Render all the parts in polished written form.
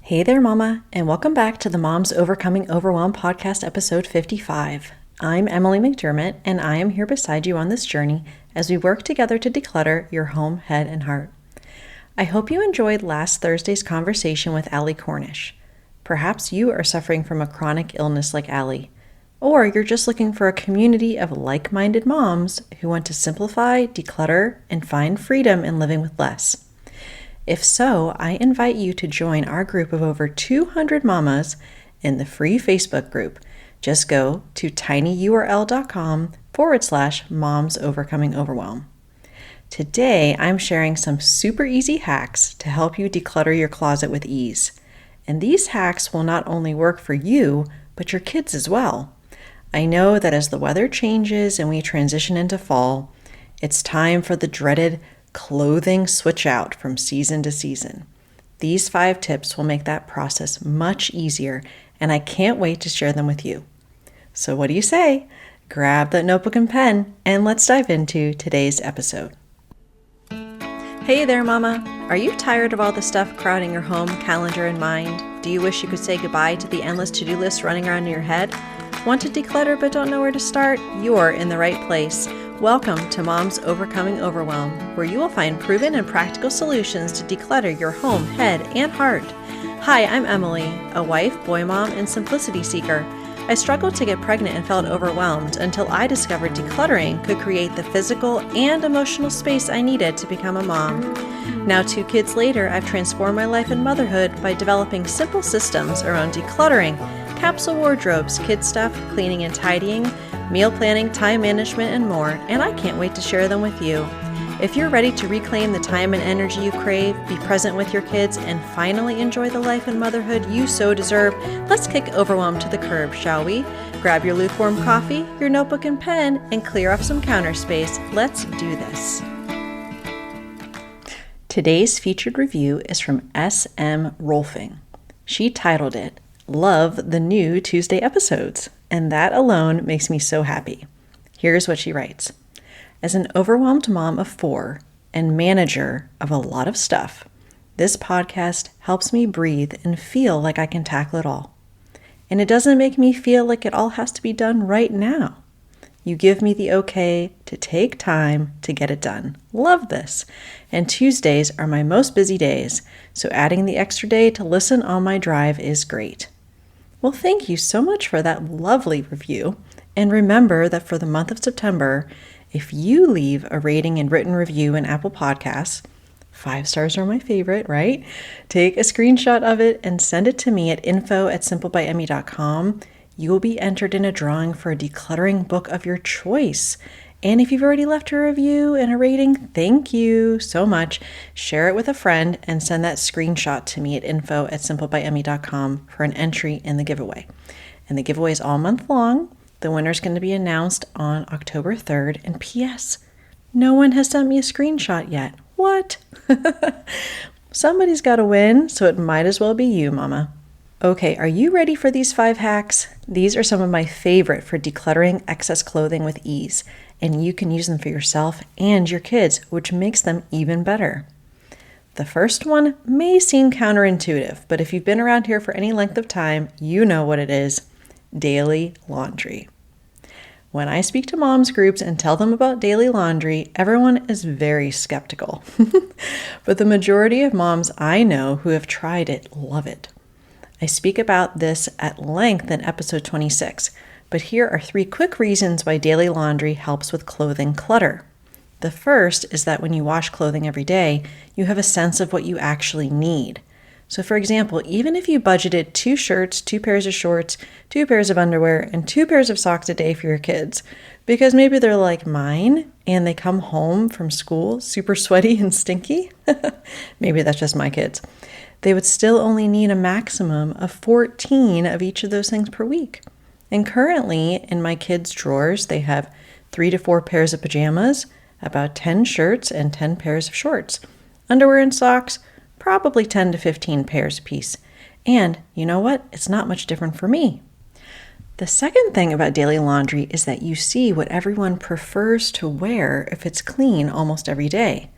Hey there, Mama, and welcome back to the Moms Overcoming Overwhelm podcast, episode 55. I'm Emily McDermott, and I am here beside you on this journey as we work together to declutter your home, head, and heart. I hope you enjoyed last Thursday's conversation with Allie Cornish. Perhaps you are suffering from a chronic illness like Allie, or you're just looking for a community of like-minded moms who want to simplify, declutter, and find freedom in living with less. If so, I invite you to join our group of over 200 mamas in the free Facebook group. Just go to tinyurl.com/moms overcoming overwhelm. Today, I'm sharing some super easy hacks to help you declutter your closet with ease. And these hacks will not only work for you, but your kids as well. I know that as the weather changes and we transition into fall, it's time for the dreaded clothing switch out from season to season. These 5 tips will make that process much easier, and I can't wait to share them with you. So what do you say? Grab that notebook and pen, and let's dive into today's episode. Hey there, Mama. Are you tired of all the stuff crowding your home, calendar, and mind? Do you wish you could say goodbye to the endless to-do list running around in your head? Want to declutter but don't know where to start? You're in the right place. Welcome to Moms Overcoming Overwhelm, where you will find proven and practical solutions to declutter your home, head, and heart. Hi, I'm Emily, a wife, boy mom, and simplicity seeker. I struggled to get pregnant and felt overwhelmed until I discovered decluttering could create the physical and emotional space I needed to become a mom. Now, 2 kids later, I've transformed my life and motherhood by developing simple systems around decluttering, capsule wardrobes, kid stuff, cleaning and tidying, meal planning, time management, and more, and I can't wait to share them with you. If you're ready to reclaim the time and energy you crave, be present with your kids, and finally enjoy the life and motherhood you so deserve, let's kick overwhelm to the curb, shall we? Grab your lukewarm coffee, your notebook and pen, and clear up some counter space. Let's do this. Today's featured review is from S.M. Rolfing. She titled it, "Love the New Tuesday Episodes," and that alone makes me so happy. Here's what she writes. As an overwhelmed mom of 4 and manager of a lot of stuff, this podcast helps me breathe and feel like I can tackle it all. And it doesn't make me feel like it all has to be done right now. You give me the okay to take time to get it done. Love this. And Tuesdays are my most busy days, so adding the extra day to listen on my drive is great. Well, thank you so much for that lovely review. And remember that for the month of September, if you leave a rating and written review in Apple Podcasts, 5 stars are my favorite, right? Take a screenshot of it and send it to me at info@simplebyemmy.com. You will be entered in a drawing for a decluttering book of your choice. And if you've already left a review and a rating, thank you so much. Share it with a friend and send that screenshot to me at info@simplebyemmy.com for an entry in the giveaway. And the giveaway is all month long. The winner is going to be announced on October 3rd. And P.S., no one has sent me a screenshot yet. What? Somebody's got to win, so it might as well be you, Mama. Okay, are you ready for these 5 hacks? These are some of my favorite for decluttering excess clothing with ease, and you can use them for yourself and your kids, which makes them even better. The first one may seem counterintuitive, but if you've been around here for any length of time, you know what it is: daily laundry. When I speak to moms groups and tell them about daily laundry, everyone is very skeptical. But the majority of moms I know who have tried it love it. I speak about this at length in episode 26, but here are 3 quick reasons why daily laundry helps with clothing clutter. The first is that when you wash clothing every day, you have a sense of what you actually need. So for example, even if you budgeted 2 shirts, 2 pairs of shorts, 2 pairs of underwear, and 2 pairs of socks a day for your kids, because maybe they're like mine and they come home from school super sweaty and stinky, maybe that's just my kids, they would still only need a maximum of 14 of each of those things per week. And currently in my kids' drawers, they have 3 to 4 pairs of pajamas, about 10 shirts, and 10 pairs of shorts. Underwear and socks, probably 10 to 15 pairs apiece. And you know what? It's not much different for me. The second thing about daily laundry is that you see what everyone prefers to wear if it's clean almost every day.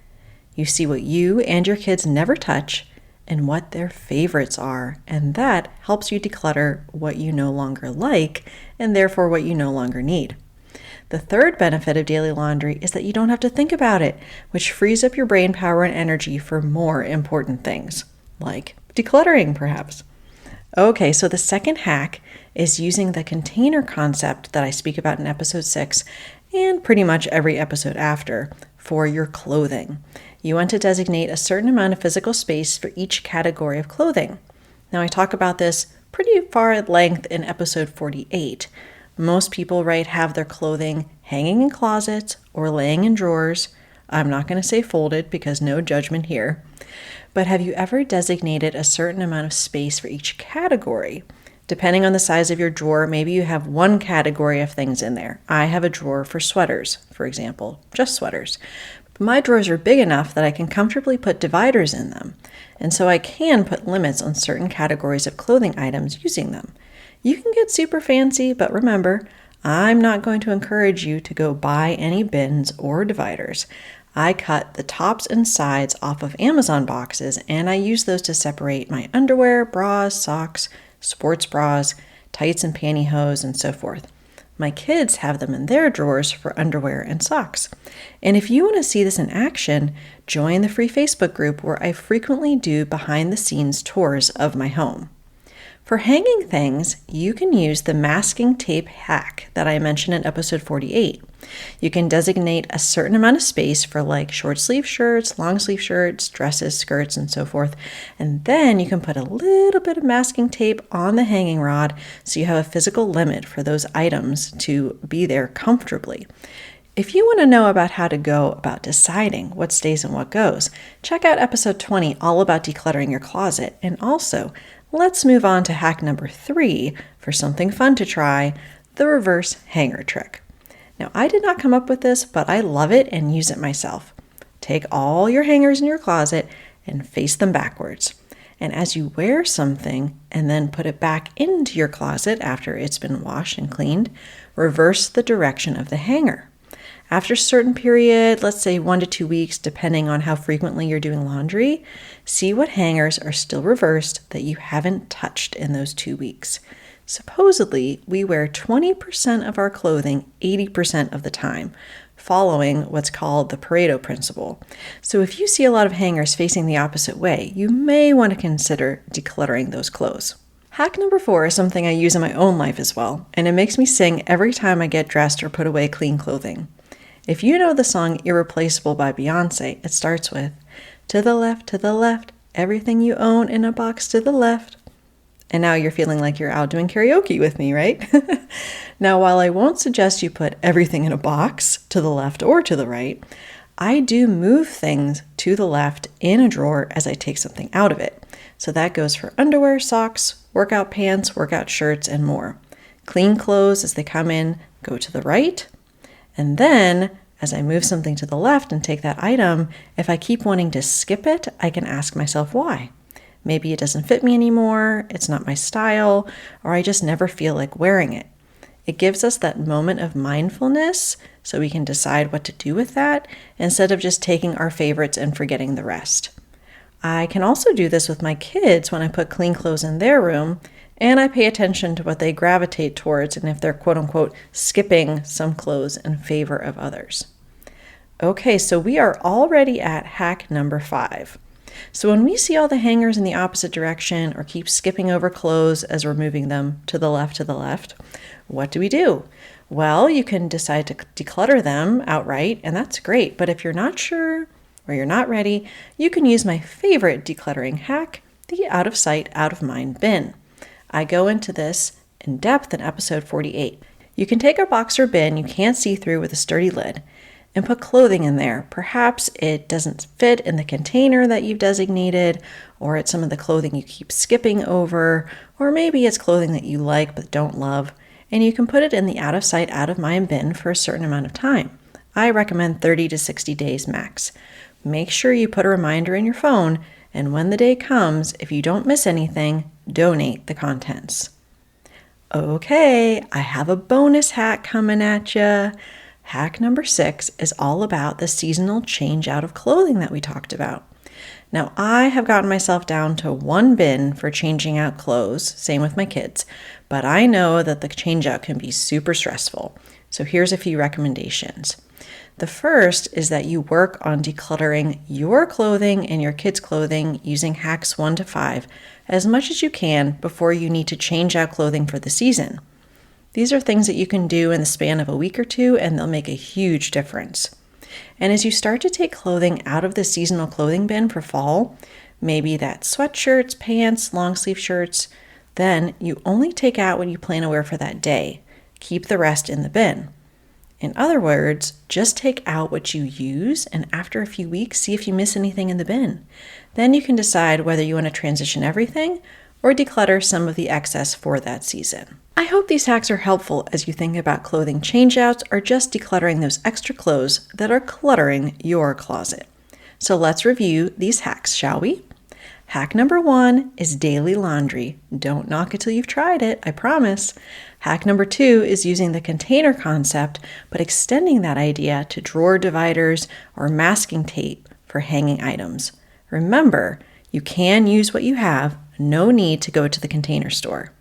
You see what you and your kids never touch, and what their favorites are, and that helps you declutter what you no longer like and therefore what you no longer need. The third benefit of daily laundry is that you don't have to think about it, which frees up your brain power and energy for more important things, like decluttering perhaps. Okay, so the second hack is using the container concept that I speak about in episode 6 and pretty much every episode after for your clothing. You want to designate a certain amount of physical space for each category of clothing. Now, I talk about this pretty far at length in episode 48. Most people, have their clothing hanging in closets or laying in drawers. I'm not going to say folded because no judgment here. But have you ever designated a certain amount of space for each category? Depending on the size of your drawer, maybe you have one category of things in there. I have a drawer for sweaters, for example, just sweaters. But my drawers are big enough that I can comfortably put dividers in them. And so I can put limits on certain categories of clothing items using them. You can get super fancy, but remember, I'm not going to encourage you to go buy any bins or dividers. I cut the tops and sides off of Amazon boxes, and I use those to separate my underwear, bras, socks, sports bras, tights and pantyhose, and so forth. My kids have them in their drawers for underwear and socks. And if you want to see this in action, join the free Facebook group where I frequently do behind-the-scenes tours of my home. For hanging things, you can use the masking tape hack that I mentioned in episode 48. You can designate a certain amount of space for short sleeve shirts, long sleeve shirts, dresses, skirts, and so forth. And then you can put a little bit of masking tape on the hanging rod so you have a physical limit for those items to be there comfortably. If you want to know about how to go about deciding what stays and what goes, check out episode 20 all about decluttering your closet. And also, let's move on to hack number 3 for something fun to try, the reverse hanger trick. Now, I did not come up with this, but I love it and use it myself. Take all your hangers in your closet and face them backwards. And as you wear something and then put it back into your closet after it's been washed and cleaned, reverse the direction of the hanger. After a certain period, let's say 1 to 2 weeks, depending on how frequently you're doing laundry, see what hangers are still reversed that you haven't touched in those 2 weeks. Supposedly, we wear 20% of our clothing 80% of the time, following what's called the Pareto principle. So if you see a lot of hangers facing the opposite way, you may want to consider decluttering those clothes. Hack number 4 is something I use in my own life as well, and it makes me sing every time I get dressed or put away clean clothing. If you know the song Irreplaceable by Beyonce, it starts with, to the left, everything you own in a box to the left. And now you're feeling like you're out doing karaoke with me, right? Now, while I won't suggest you put everything in a box to the left or to the right, I do move things to the left in a drawer as I take something out of it. So that goes for underwear, socks, workout pants, workout shirts, and more. Clean clothes as they come in go to the right. And then, as I move something to the left and take that item, if I keep wanting to skip it, I can ask myself why. Maybe it doesn't fit me anymore, it's not my style, or I just never feel like wearing it. It gives us that moment of mindfulness so we can decide what to do with that instead of just taking our favorites and forgetting the rest. I can also do this with my kids when I put clean clothes in their room, and I pay attention to what they gravitate towards and if they're quote-unquote skipping some clothes in favor of others. Okay, so we are already at hack number 5. So when we see all the hangers in the opposite direction or keep skipping over clothes as we're moving them to the left, what do? Well, you can decide to declutter them outright, and that's great. But if you're not sure or you're not ready, you can use my favorite decluttering hack, the out of sight, out of mind bin. I go into this in depth in episode 48. You can take a box or bin you can't see through with a sturdy lid and put clothing in there. Perhaps it doesn't fit in the container that you've designated, or it's some of the clothing you keep skipping over, or maybe it's clothing that you like but don't love, and you can put it in the out of sight, out of mind bin for a certain amount of time. I recommend 30 to 60 days max. Make sure you put a reminder in your phone, and when the day comes, if you don't miss anything, donate the contents. Okay, I have a bonus hack coming at you. Hack number 6 is all about the seasonal change out of clothing that we talked about. Now, I have gotten myself down to one bin for changing out clothes, same with my kids, but I know that the change out can be super stressful. So here's a few recommendations. The first is that you work on decluttering your clothing and your kids' clothing using hacks 1 to 5 as much as you can before you need to change out clothing for the season. These are things that you can do in the span of a week or two, and they'll make a huge difference. And as you start to take clothing out of the seasonal clothing bin for fall, maybe that's sweatshirts, pants, long sleeve shirts, then you only take out what you plan to wear for that day. Keep the rest in the bin. In other words, just take out what you use, and after a few weeks, see if you miss anything in the bin. Then you can decide whether you want to transition everything or declutter some of the excess for that season. I hope these hacks are helpful as you think about clothing changeouts or just decluttering those extra clothes that are cluttering your closet. So let's review these hacks, shall we? Hack number 1 is daily laundry. Don't knock it till you've tried it, I promise. Hack number 2 is using the container concept, but extending that idea to drawer dividers or masking tape for hanging items. Remember, you can use what you have, no need to go to the container store.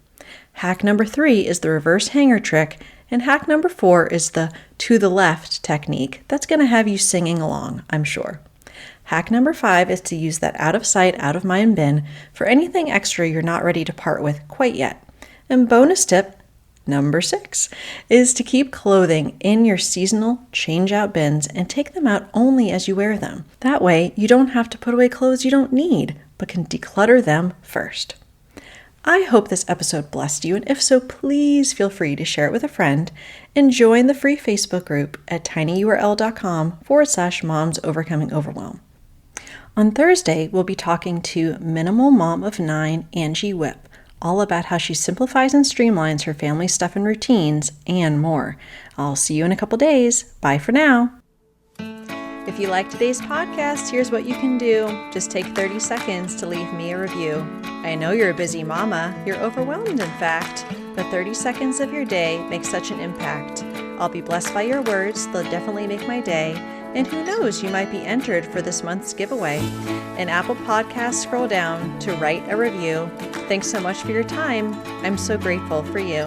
Hack number 3 is the reverse hanger trick, and hack number 4 is the to the left technique that's going to have you singing along, I'm sure. Hack number 5 is to use that out of sight, out of mind bin for anything extra you're not ready to part with quite yet. And bonus tip number 6 is to keep clothing in your seasonal change-out bins and take them out only as you wear them. That way, you don't have to put away clothes you don't need, but can declutter them first. I hope this episode blessed you, and if so, please feel free to share it with a friend and join the free Facebook group at tinyurl.com/moms overcoming overwhelm. On Thursday, we'll be talking to minimal mom of 9, Angie Whip, all about how she simplifies and streamlines her family stuff and routines and more. I'll see you in a couple days. Bye for now. If you like today's podcast, here's what you can do. Just take 30 seconds to leave me a review. I know you're a busy mama. You're overwhelmed, in fact, but 30 seconds of your day makes such an impact. I'll be blessed by your words. They'll definitely make my day. And who knows, you might be entered for this month's giveaway. In Apple Podcasts, scroll down to write a review. Thanks so much for your time. I'm so grateful for you.